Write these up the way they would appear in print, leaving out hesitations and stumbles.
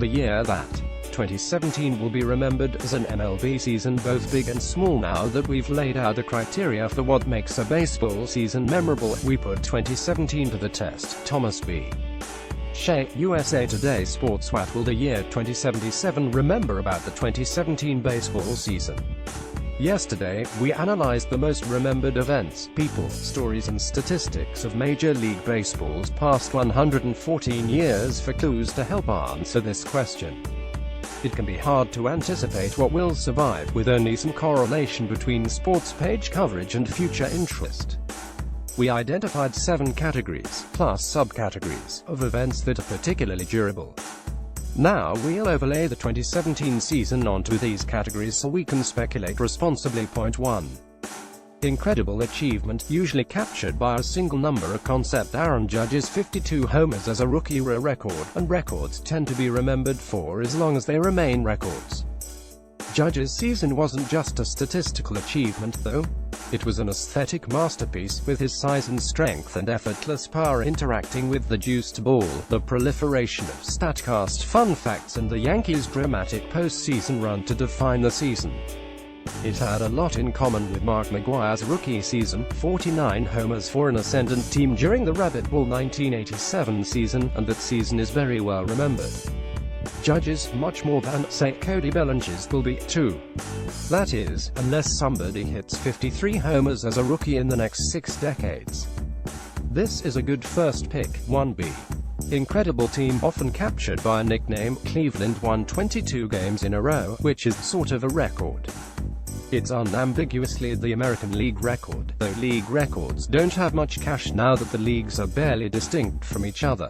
the year that 2017 will be remembered as an MLB season both big and small. Now that we've laid out the criteria for what makes a baseball season memorable, we put 2017 to the test. Thomas B. Shea, USA Today Sports. What will the year 2077 remember about the 2017 baseball season? Yesterday, we analyzed the most remembered events, people, stories and statistics of Major League Baseball's past 114 years for clues to help answer this question. It can be hard to anticipate what will survive, with only some correlation between sports page coverage and future interest. We identified 7 categories, plus subcategories, of events that are particularly durable. Now we'll overlay the 2017 season onto these categories so we can speculate responsibly. Point 1. Incredible achievement, usually captured by a single number. A concept. Aaron Judge's 52 homers as a rookie were a record, and records tend to be remembered for as long as they remain records. Judge's season wasn't just a statistical achievement, though. It was an aesthetic masterpiece, with his size and strength and effortless power interacting with the juiced ball, the proliferation of StatCast fun facts and the Yankees' dramatic postseason run to define the season. It had a lot in common with Mark McGwire's rookie season, 49 homers for an ascendant team during the Rabbit Ball 1987 season, and that season is very well remembered. Judge's, much more than, say, Cody Bellinger's, will be, too. That is, unless somebody hits 53 homers as a rookie in the next 6 decades. This is a good first pick. 1B. Incredible team, often captured by a nickname. Cleveland won 22 games in a row, which is sort of a record. It's unambiguously the American League record, though league records don't have much cash now that the leagues are barely distinct from each other.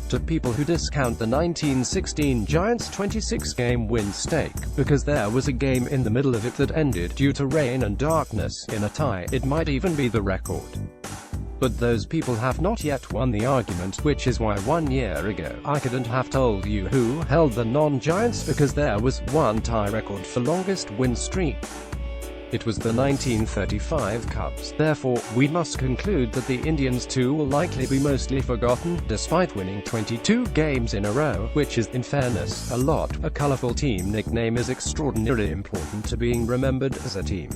To people who discount the 1916 Giants' 26-game win streak, because there was a game in the middle of it that ended due to rain and darkness in a tie, it might even be the record. But those people have not yet won the argument, which is why 1 year ago, I couldn't have told you who held the non-Giants, because there was one tie record for longest win streak. It was the 1935 Cubs. Therefore, we must conclude that the Indians too will likely be mostly forgotten, despite winning 22 games in a row, which is, in fairness, a lot. A colorful team nickname is extraordinarily important to being remembered as a team.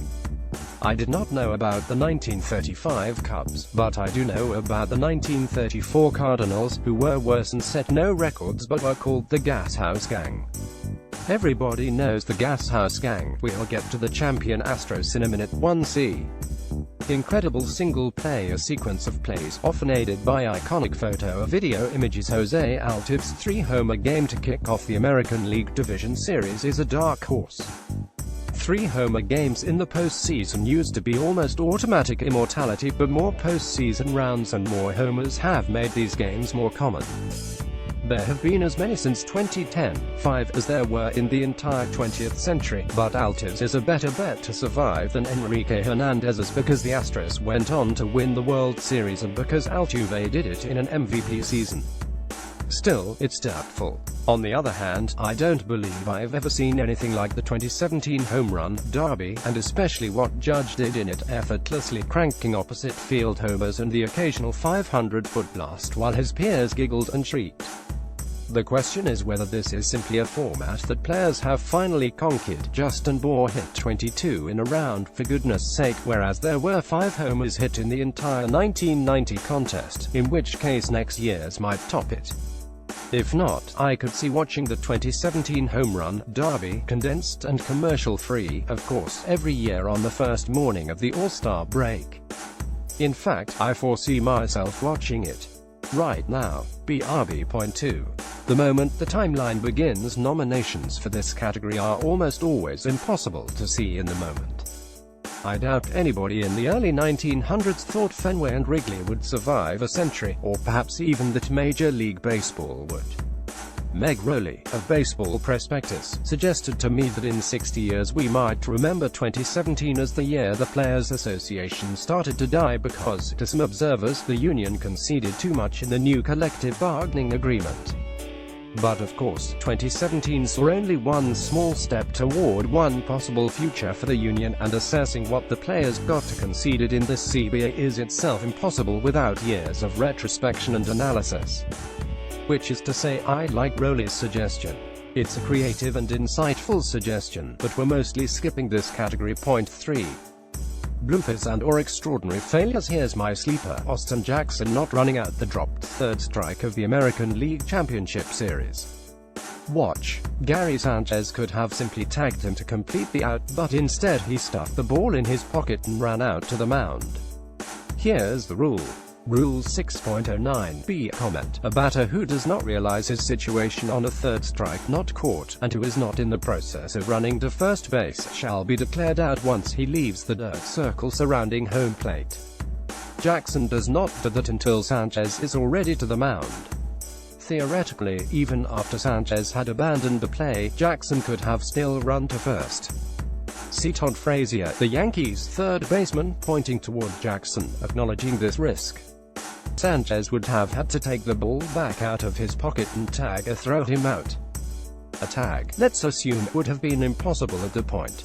I did not know about the 1935 Cubs, but I do know about the 1934 Cardinals, who were worse and set no records but were called the Gas House Gang. Everybody knows the Gas House Gang. We'll get to the champion Astros in a minute. 1C. Incredible single-player sequence of plays, often aided by iconic photo or video images. Jose Altuve's 3-homer game to kick off the American League Division Series is a dark horse. 3-homer games in the postseason used to be almost automatic immortality, but more postseason rounds and more homers have made these games more common. There have been as many since 2010, 5, as there were in the entire 20th century, but Altuve's is a better bet to survive than Enrique Hernandez's, because the Astros went on to win the World Series and because Altuve did it in an MVP season. Still, it's doubtful. On the other hand, I don't believe I've ever seen anything like the 2017 home run derby, and especially what Judge did in it, effortlessly cranking opposite field homers and the occasional 500-foot blast while his peers giggled and shrieked. The question is whether this is simply a format that players have finally conquered. Justin Bour hit 22 in a round, for goodness sake, whereas there were 5 homers hit in the entire 1990 contest, in which case next year's might top it. If not, I could see watching the 2017 home run derby, condensed and commercial-free, of course, every year on the first morning of the All-Star break. In fact, I foresee myself watching it right now. BRB. Point 2. The moment the timeline begins, nominations for this category are almost always impossible to see in the moment. I doubt anybody in the early 1900s thought Fenway and Wrigley would survive a century, or perhaps even that Major League Baseball would. Meg Rowley, of Baseball Prospectus, suggested to me that in 60 years we might remember 2017 as the year the Players Association started to die because, to some observers, the union conceded too much in the new collective bargaining agreement. But of course, 2017 saw only one small step toward one possible future for the union, and assessing what the players got to conceded in this CBA is itself impossible without years of retrospection and analysis. Which is to say, I like Rolly's suggestion. It's a creative and insightful suggestion, but we're mostly skipping this category. Point 3. Bloopers and or extraordinary failures. Here's my sleeper: Austin Jackson not running out the dropped third strike of the American League Championship Series. Watch. Gary Sanchez could have simply tagged him to complete the out, but instead he stuffed the ball in his pocket and ran out to the mound. Here's the rule. Rule 6.09b. Comment: a batter who does not realize his situation on a third strike not caught, and who is not in the process of running to first base, shall be declared out once he leaves the dirt circle surrounding home plate. Jackson does not do that until Sanchez is already to the mound. Theoretically, even after Sanchez had abandoned the play, Jackson could have still run to first. See Todd Frazier, the Yankees' third baseman, pointing toward Jackson, acknowledging this risk. Sanchez would have had to take the ball back out of his pocket and tag or throw him out. A tag, let's assume, would have been impossible at the point.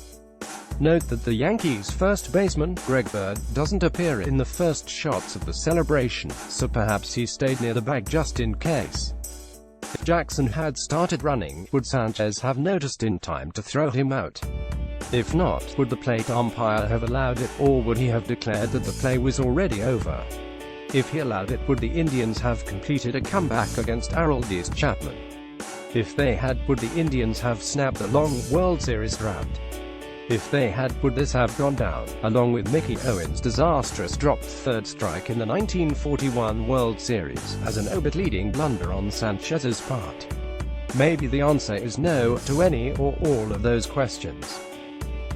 Note that the Yankees' first baseman, Greg Bird, doesn't appear in the first shots of the celebration, so perhaps he stayed near the bag just in case. If Jackson had started running, would Sanchez have noticed in time to throw him out? If not, would the plate umpire have allowed it, or would he have declared that the play was already over? If he allowed it, would the Indians have completed a comeback against Aroldis Chapman? If they had, would the Indians have snapped the long World Series drought? If they had, would this have gone down, along with Mickey Owens' disastrous dropped third strike in the 1941 World Series, as an obit-leading blunder on Sanchez's part? Maybe the answer is no to any or all of those questions.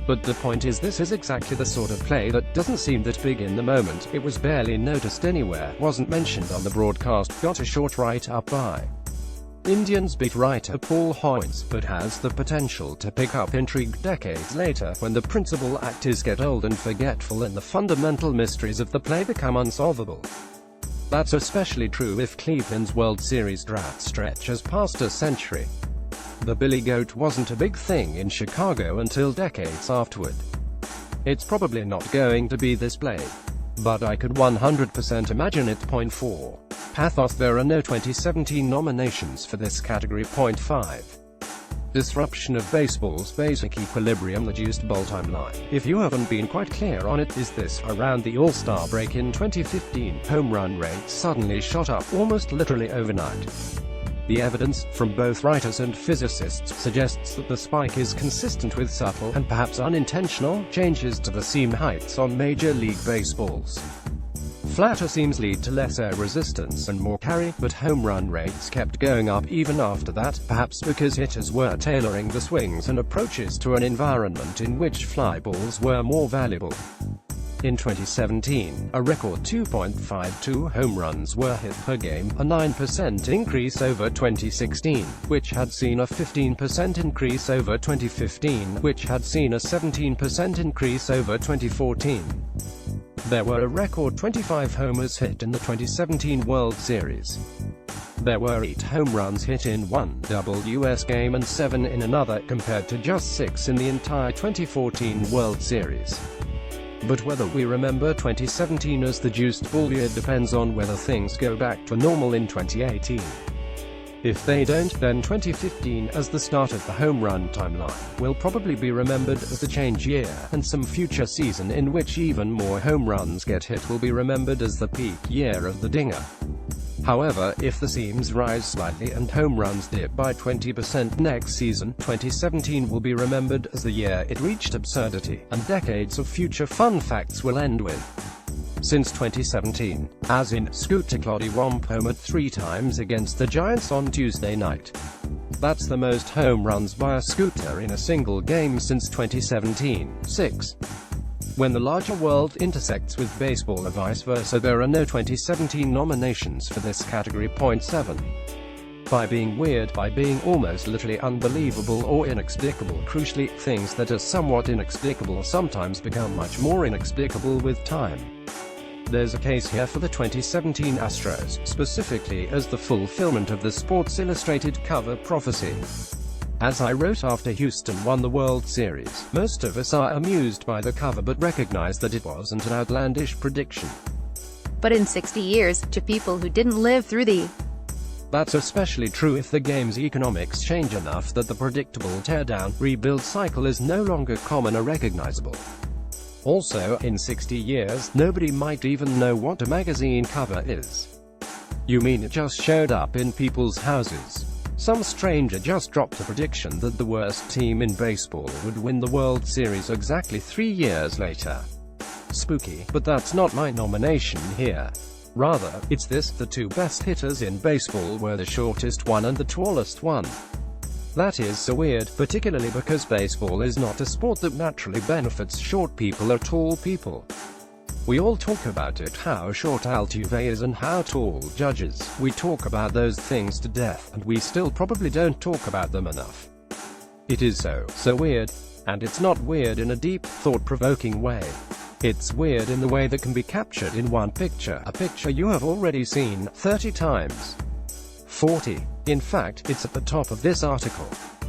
But the point is, this is exactly the sort of play that doesn't seem that big in the moment. It was barely noticed anywhere, wasn't mentioned on the broadcast, got a short write-up by Indians beat writer Paul Hoynes, but has the potential to pick up intrigue decades later, when the principal actors get old and forgetful and the fundamental mysteries of the play become unsolvable. That's especially true if Cleveland's World Series drought stretches past a century. The Billy Goat wasn't a big thing in Chicago until decades afterward. It's probably not going to be this play, but I could 100% imagine it. Point 4. Pathos. There are no 2017 nominations for this category. Point 5. Disruption of baseball's basic equilibrium. The juiced ball timeline, if you haven't been quite clear on it, is this: around the All-Star break in 2015, home run rate suddenly shot up almost literally overnight. The evidence, from both writers and physicists, suggests that the spike is consistent with subtle, and perhaps unintentional, changes to the seam heights on Major League Baseballs. Flatter seams lead to less air resistance and more carry, but home run rates kept going up even after that, perhaps because hitters were tailoring the swings and approaches to an environment in which fly balls were more valuable. In 2017, a record 2.52 home runs were hit per game, a 9% increase over 2016, which had seen a 15% increase over 2015, which had seen a 17% increase over 2014. There were a record 25 homers hit in the 2017 World Series. There were 8 home runs hit in one WS game and 7 in another, compared to just 6 in the entire 2014 World Series. But whether we remember 2017 as the juiced ball year depends on whether things go back to normal in 2018. If they don't, then 2015, as the start of the home run timeline, will probably be remembered as the change year, and some future season in which even more home runs get hit will be remembered as the peak year of the dinger. However, if the seams rise slightly and home runs dip by 20% next season, 2017 will be remembered as the year it reached absurdity, and decades of future fun facts will end with. Since 2017, as in, Scooter Cloddy-Womp homered 3 times against the Giants on Tuesday night. That's the most home runs by a Scooter in a single game since 2017. 6. When the larger world intersects with baseball or vice versa, there are no 2017 nominations for this category. Point 7. By being weird, by being almost literally unbelievable or inexplicable. Crucially, things that are somewhat inexplicable sometimes become much more inexplicable with time. There's a case here for the 2017 Astros, specifically as the fulfillment of the Sports Illustrated cover prophecy. As I wrote after Houston won the World Series, most of us are amused by the cover but recognize that it wasn't an outlandish prediction. But in 60 years, to people who didn't live through the That's especially true if the game's economics change enough that the predictable tear-down, rebuild cycle is no longer common or recognizable. Also, in 60 years, nobody might even know what a magazine cover is. You mean it just showed up in people's houses? Some stranger just dropped a prediction that the worst team in baseball would win the World Series exactly 3 years later. Spooky, but that's not my nomination here. Rather, it's this: the two best hitters in baseball were the shortest one and the tallest one. That is so weird, particularly because baseball is not a sport that naturally benefits short people or tall people. We all talk about it, how short Altuve is and how tall Judge is. We talk about those things to death, and we still probably don't talk about them enough. It is so weird. And it's not weird in a deep, thought-provoking way. It's weird in the way that can be captured in one picture, a picture you have already seen 30 times. 40. In fact, it's at the top of this article.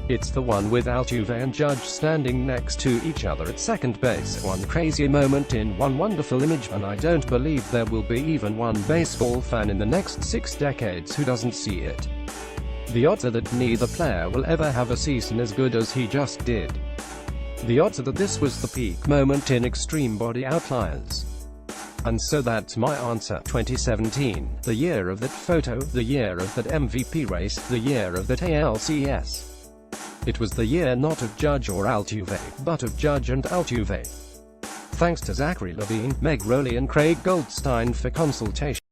It's the one with Altuve and Judge standing next to each other at second base. One crazy moment in one wonderful image, and I don't believe there will be even one baseball fan in the next 6 decades who doesn't see it. The odds are that neither player will ever have a season as good as he just did. The odds are that this was the peak moment in Extreme Body Outliers. And so that's my answer. 2017, the year of that photo, the year of that MVP race, the year of that ALCS. It was the year not of Judge or Altuve, but of Judge and Altuve. Thanks to Zachary Levine, Meg Rowley and Craig Goldstein for consultation.